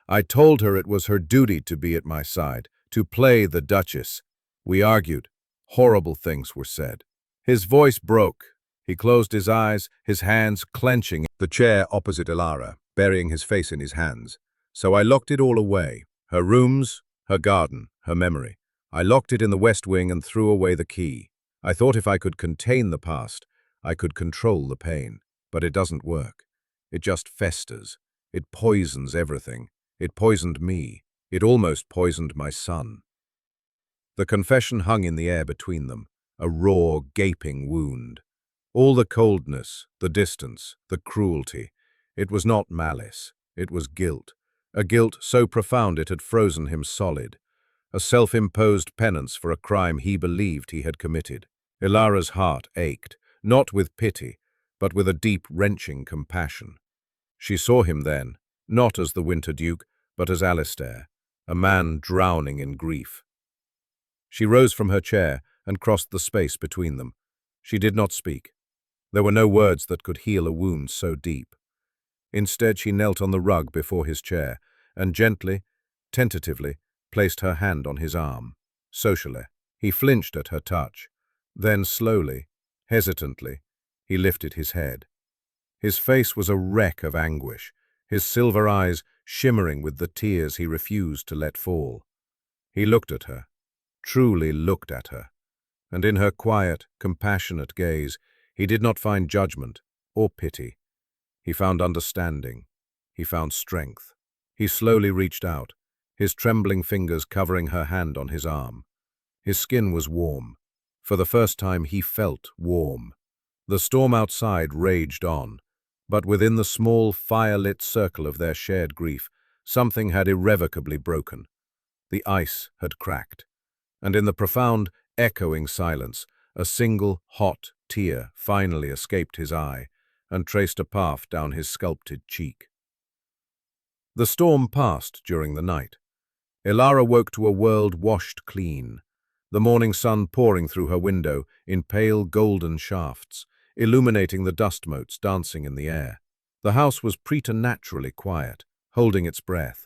I told her it was her duty to be at my side, to play the Duchess. We argued. Horrible things were said. His voice broke. He closed his eyes, his hands clenching the chair opposite Ilara, burying his face in his hands. So I locked it all away. Her rooms, her garden, her memory. I locked it in the West Wing and threw away the key. I thought if I could contain the past, I could control the pain. But it doesn't work. It just festers. It poisons everything. It poisoned me. It almost poisoned my son. The confession hung in the air between them, a raw, gaping wound. All the coldness, the distance, the cruelty. It was not malice. It was guilt. A guilt so profound it had frozen him solid. A self-imposed penance for a crime he believed he had committed. Ilara's heart ached, not with pity, but with a deep, wrenching compassion. She saw him then, not as the Winter Duke, but as Alistair, a man drowning in grief. She rose from her chair and crossed the space between them. She did not speak. There were no words that could heal a wound so deep. Instead, she knelt on the rug before his chair and gently, tentatively, placed her hand on his arm. Socially, he flinched at her touch. Then slowly, hesitantly, he lifted his head. His face was a wreck of anguish, his silver eyes shimmering with the tears he refused to let fall. He looked at her, truly looked at her, and in her quiet, compassionate gaze, he did not find judgment or pity. He found understanding. He found strength. He slowly reached out, his trembling fingers covering her hand on his arm. His skin was warm. For the first time, he felt warm. The storm outside raged on, but within the small, fire-lit circle of their shared grief, something had irrevocably broken. The ice had cracked, and in the profound, echoing silence, a single, hot tear finally escaped his eye and traced a path down his sculpted cheek. The storm passed during the night. Ilara woke to a world washed clean, the morning sun pouring through her window in pale golden shafts, illuminating the dust motes dancing in the air. The house was preternaturally quiet, holding its breath.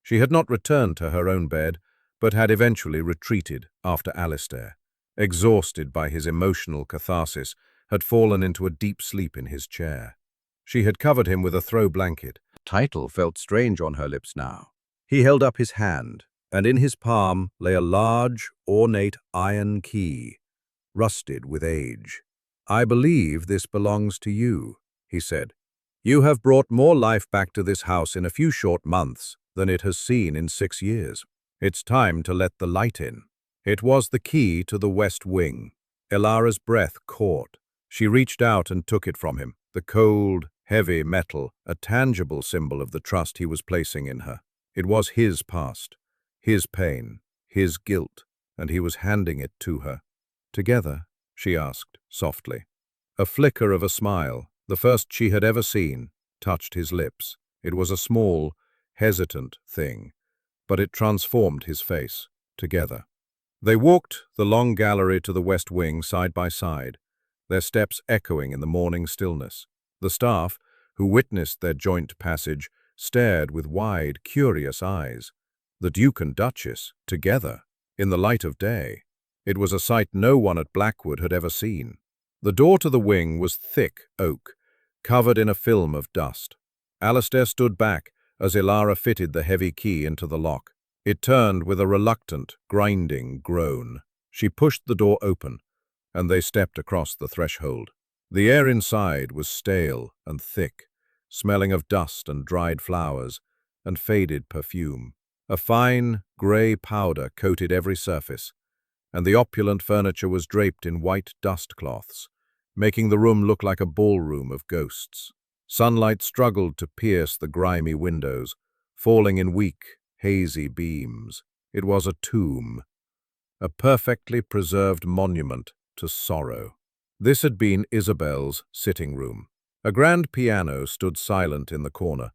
She had not returned to her own bed, but had eventually retreated after Alistair, exhausted by his emotional catharsis, had fallen into a deep sleep in his chair. She had covered him with a throw blanket. Title felt strange on her lips now. He held up his hand, and in his palm lay a large, ornate iron key, rusted with age. "I believe this belongs to you," he said. "You have brought more life back to this house in a few short months than it has seen in 6 years. It's time to let the light in." It was the key to the West Wing. Ilara's breath caught. She reached out and took it from him, the cold, heavy metal, a tangible symbol of the trust he was placing in her. It was his past, his pain, his guilt, and he was handing it to her. "Together?" she asked, softly. A flicker of a smile, the first she had ever seen, touched his lips. It was a small, hesitant thing, but it transformed his face. Together. They walked the long gallery to the West Wing side by side, their steps echoing in the morning stillness. The staff, who witnessed their joint passage, stared with wide, curious eyes. The Duke and Duchess, together, in the light of day. It was a sight no one at Blackwood had ever seen. The door to the wing was thick oak, covered in a film of dust. Alistair stood back as Ilara fitted the heavy key into the lock. It turned with a reluctant, grinding groan. She pushed the door open, and they stepped across the threshold. The air inside was stale and thick, smelling of dust and dried flowers and faded perfume. A fine, grey powder coated every surface, and the opulent furniture was draped in white dust cloths, making the room look like a ballroom of ghosts. Sunlight struggled to pierce the grimy windows, falling in weak, hazy beams. It was a tomb, a perfectly preserved monument to sorrow. This had been Isabel's sitting room. A grand piano stood silent in the corner,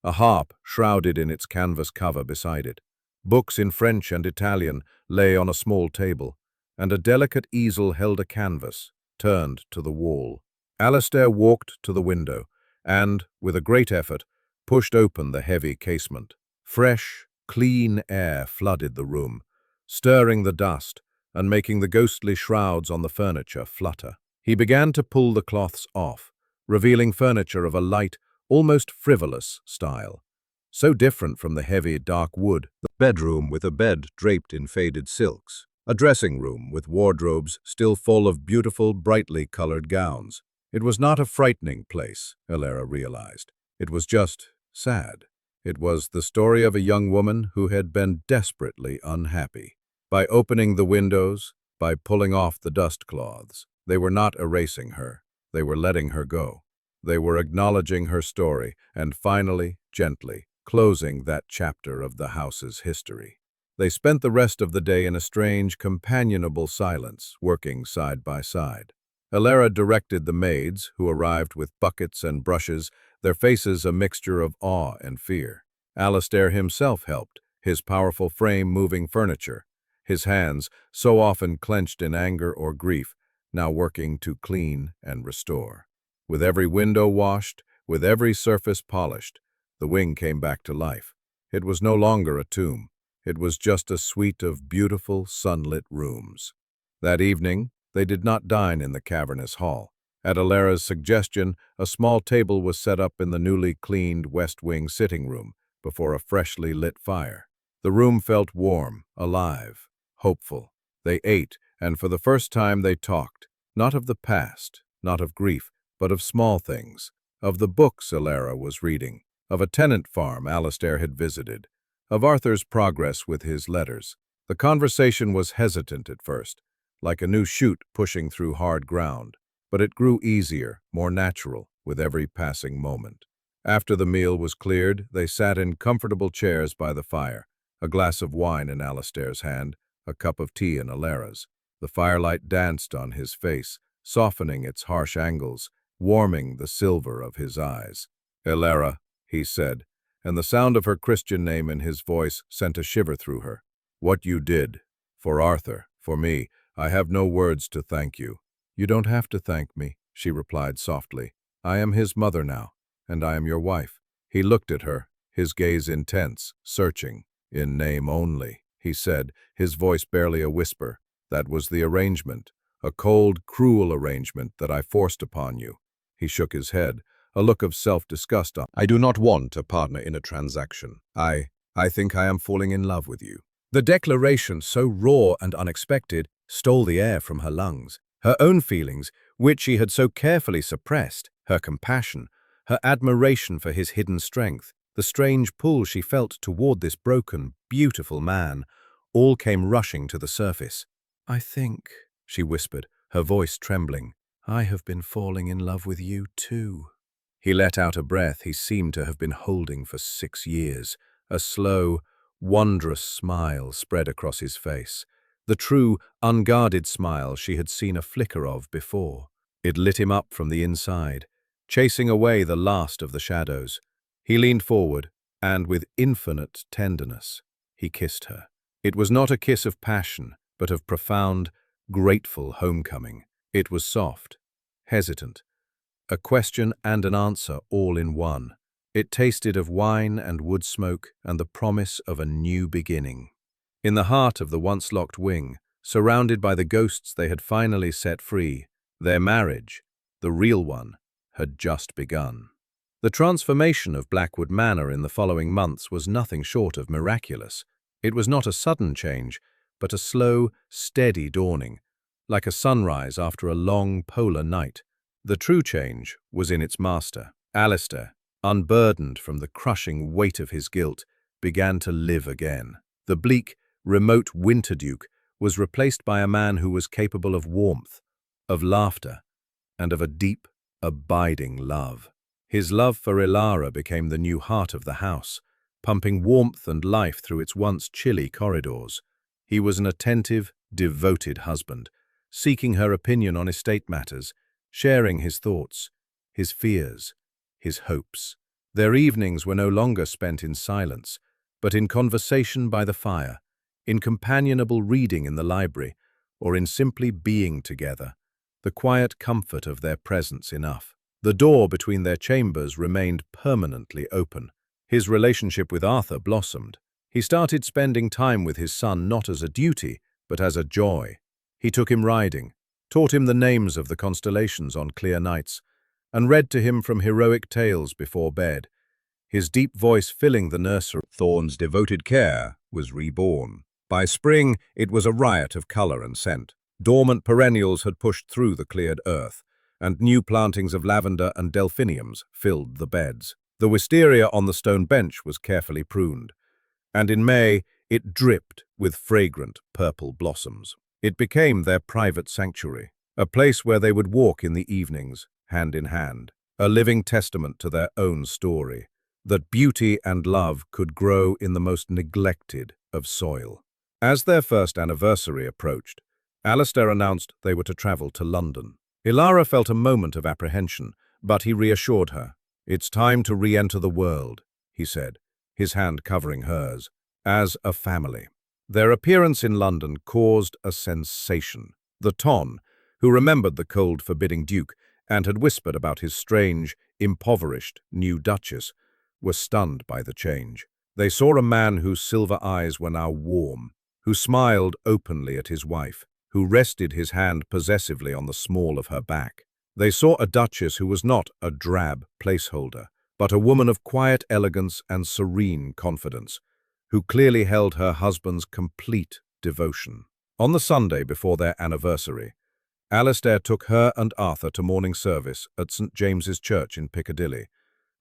a harp shrouded in its canvas cover beside it. Books in French and Italian lay on a small table, and a delicate easel held a canvas, turned to the wall. Alistair walked to the window and, with a great effort, pushed open the heavy casement. Fresh, clean air flooded the room, stirring the dust and making the ghostly shrouds on the furniture flutter. He began to pull the cloths off, revealing furniture of a light, almost frivolous style, so different from the heavy, dark wood. The bedroom with a bed draped in faded silks, a dressing room with wardrobes still full of beautiful, brightly colored gowns. It was not a frightening place, Elara realized. It was just sad. It was the story of a young woman who had been desperately unhappy. By opening the windows, by pulling off the dust cloths, they were not erasing her. They were letting her go. They were acknowledging her story and finally, gently, closing that chapter of the house's history. They spent the rest of the day in a strange, companionable silence, working side by side. Elara directed the maids, who arrived with buckets and brushes, their faces a mixture of awe and fear. Alistair himself helped, his powerful frame moving furniture, his hands, so often clenched in anger or grief, now working to clean and restore. With every window washed, with every surface polished, the wing came back to life. It was no longer a tomb. It was just a suite of beautiful, sunlit rooms. That evening, they did not dine in the cavernous hall. At Elara's suggestion, a small table was set up in the newly cleaned West Wing sitting room before a freshly lit fire. The room felt warm, alive, hopeful. They ate, and for the first time they talked, not of the past, not of grief, but of small things, of the books Elara was reading, of a tenant farm Alistair had visited, of Arthur's progress with his letters. The conversation was hesitant at first, like a new shoot pushing through hard ground, but it grew easier, more natural, with every passing moment. After the meal was cleared, they sat in comfortable chairs by the fire, a glass of wine in Alistair's hand, a cup of tea in Elara's. The firelight danced on his face, softening its harsh angles, warming the silver of his eyes. "Elara," he said, and the sound of her Christian name in his voice sent a shiver through her. "What you did, for Arthur, for me, I have no words to thank you." "You don't have to thank me," she replied softly. "I am his mother now, and I am your wife." He looked at her, his gaze intense, searching. "In name only," he said, his voice barely a whisper. "That was the arrangement, a cold, cruel arrangement that I forced upon you." He shook his head, a look of self-disgust on. "I do not want a partner in a transaction. I think I am falling in love with you." The declaration, so raw and unexpected, stole the air from her lungs. Her own feelings, which she had so carefully suppressed, her compassion, her admiration for his hidden strength, the strange pull she felt toward this broken, beautiful man, all came rushing to the surface. "I think," she whispered, her voice trembling, "I have been falling in love with you too." He let out a breath he seemed to have been holding for 6 years. A slow, wondrous smile spread across his face, the true, unguarded smile she had seen a flicker of before. It lit him up from the inside, chasing away the last of the shadows. He leaned forward, and with infinite tenderness, he kissed her. It was not a kiss of passion, but of profound, grateful homecoming. It was soft, hesitant, a question and an answer all in one. It tasted of wine and wood smoke and the promise of a new beginning. In the heart of the once-locked wing, surrounded by the ghosts they had finally set free, their marriage, the real one, had just begun. The transformation of Blackwood Manor in the following months was nothing short of miraculous. It was not a sudden change, but a slow, steady dawning, like a sunrise after a long polar night. The true change was in its master. Alistair, unburdened from the crushing weight of his guilt, began to live again. The bleak, remote Winterduke was replaced by a man who was capable of warmth, of laughter, and of a deep, abiding love. His love for Elara became the new heart of the house, pumping warmth and life through its once chilly corridors. He was an attentive, devoted husband, seeking her opinion on estate matters, sharing his thoughts, his fears, his hopes. Their evenings were no longer spent in silence, but in conversation by the fire, in companionable reading in the library, or in simply being together, the quiet comfort of their presence enough. The door between their chambers remained permanently open. His relationship with Arthur blossomed. He started spending time with his son not as a duty, but as a joy. He took him riding, taught him the names of the constellations on clear nights, and read to him from heroic tales before bed, his deep voice filling the nursery. Thorne's devoted care was reborn. By spring, it was a riot of color and scent. Dormant perennials had pushed through the cleared earth, and new plantings of lavender and delphiniums filled the beds. The wisteria on the stone bench was carefully pruned, and in May it dripped with fragrant purple blossoms. It became their private sanctuary, a place where they would walk in the evenings, hand in hand, a living testament to their own story, that beauty and love could grow in the most neglected of soil. As their first anniversary approached, Alistair announced they were to travel to London. Ilara felt a moment of apprehension, but he reassured her. "It's time to re-enter the world," he said, his hand covering hers, "as a family." Their appearance in London caused a sensation. The Ton, who remembered the cold, forbidding Duke and had whispered about his strange, impoverished new Duchess, were stunned by the change. They saw a man whose silver eyes were now warm, who smiled openly at his wife, who rested his hand possessively on the small of her back. They saw a duchess who was not a drab placeholder, but a woman of quiet elegance and serene confidence, who clearly held her husband's complete devotion. On the Sunday before their anniversary, Alistair took her and Arthur to morning service at St. James's Church in Piccadilly,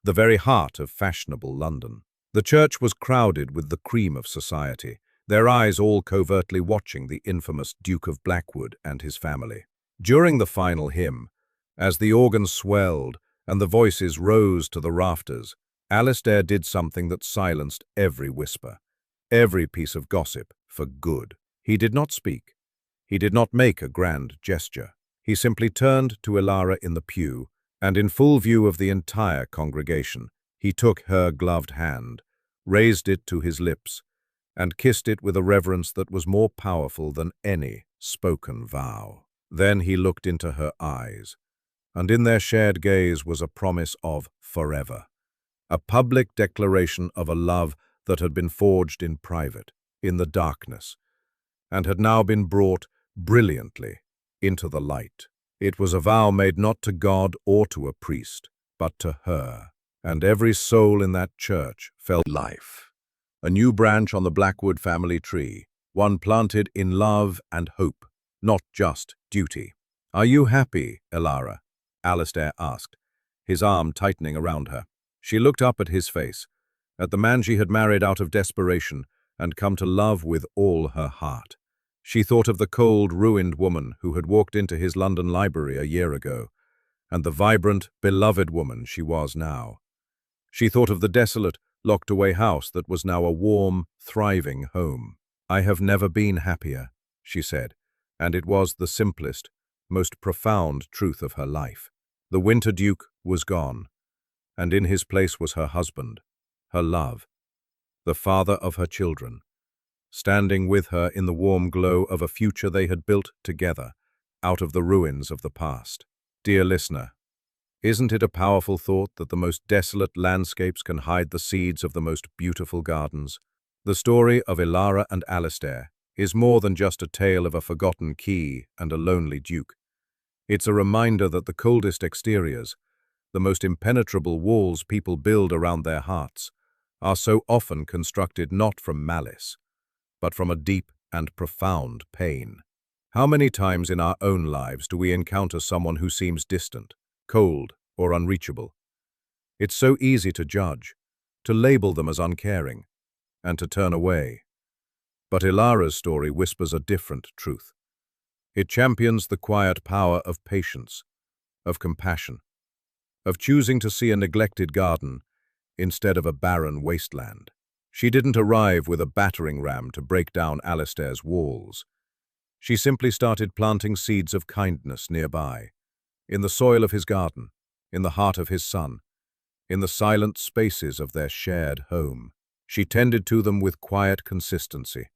the very heart of fashionable London. The church was crowded with the cream of society, their eyes all covertly watching the infamous Duke of Blackwood and his family. During the final hymn, as the organ swelled and the voices rose to the rafters, Alistair did something that silenced every whisper, every piece of gossip, for good. He did not speak. He did not make a grand gesture. He simply turned to Ilara in the pew, and in full view of the entire congregation, he took her gloved hand, raised it to his lips, and kissed it with a reverence that was more powerful than any spoken vow. Then he looked into her eyes, and in their shared gaze was a promise of forever, a public declaration of a love that had been forged in private, in the darkness, and had now been brought brilliantly into the light. It was a vow made not to God or to a priest, but to her, and every soul in that church felt life. A new branch on the Blackwood family tree, one planted in love and hope, not just duty. "Are you happy, Ilara?" Alistair asked, his arm tightening around her. She looked up at his face, at the man she had married out of desperation and come to love with all her heart. She thought of the cold, ruined woman who had walked into his London library a year ago, and the vibrant, beloved woman she was now. She thought of the desolate, locked-away house that was now a warm, thriving home. "I have never been happier," she said, and it was the simplest, most profound truth of her life. The Winter Duke was gone, and in his place was her husband, her love, the father of her children, standing with her in the warm glow of a future they had built together, out of the ruins of the past. Dear listener, isn't it a powerful thought that the most desolate landscapes can hide the seeds of the most beautiful gardens? The story of Ilara and Alistair is more than just a tale of a forgotten key and a lonely duke. It's a reminder that the coldest exteriors, the most impenetrable walls people build around their hearts, are so often constructed not from malice, but from a deep and profound pain. How many times in our own lives do we encounter someone who seems distant, cold, or unreachable? It's so easy to judge, to label them as uncaring, and to turn away. But Ilara's story whispers a different truth. It champions the quiet power of patience, of compassion, of choosing to see a neglected garden instead of a barren wasteland. She didn't arrive with a battering ram to break down Alistair's walls. She simply started planting seeds of kindness nearby, in the soil of his garden, in the heart of his son, in the silent spaces of their shared home. She tended to them with quiet consistency,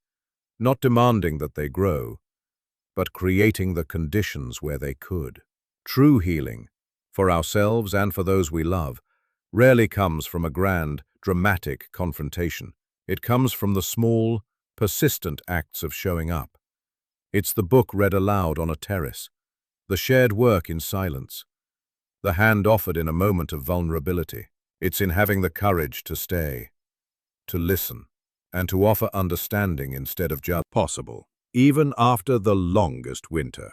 not demanding that they grow, but creating the conditions where they could. True healing, for ourselves and for those we love, rarely comes from a grand, dramatic confrontation. It comes from the small, persistent acts of showing up. It's the book read aloud on a terrace, the shared work in silence, the hand offered in a moment of vulnerability. It's in having the courage to stay, to listen, and to offer understanding instead of just possible, even after the longest winter.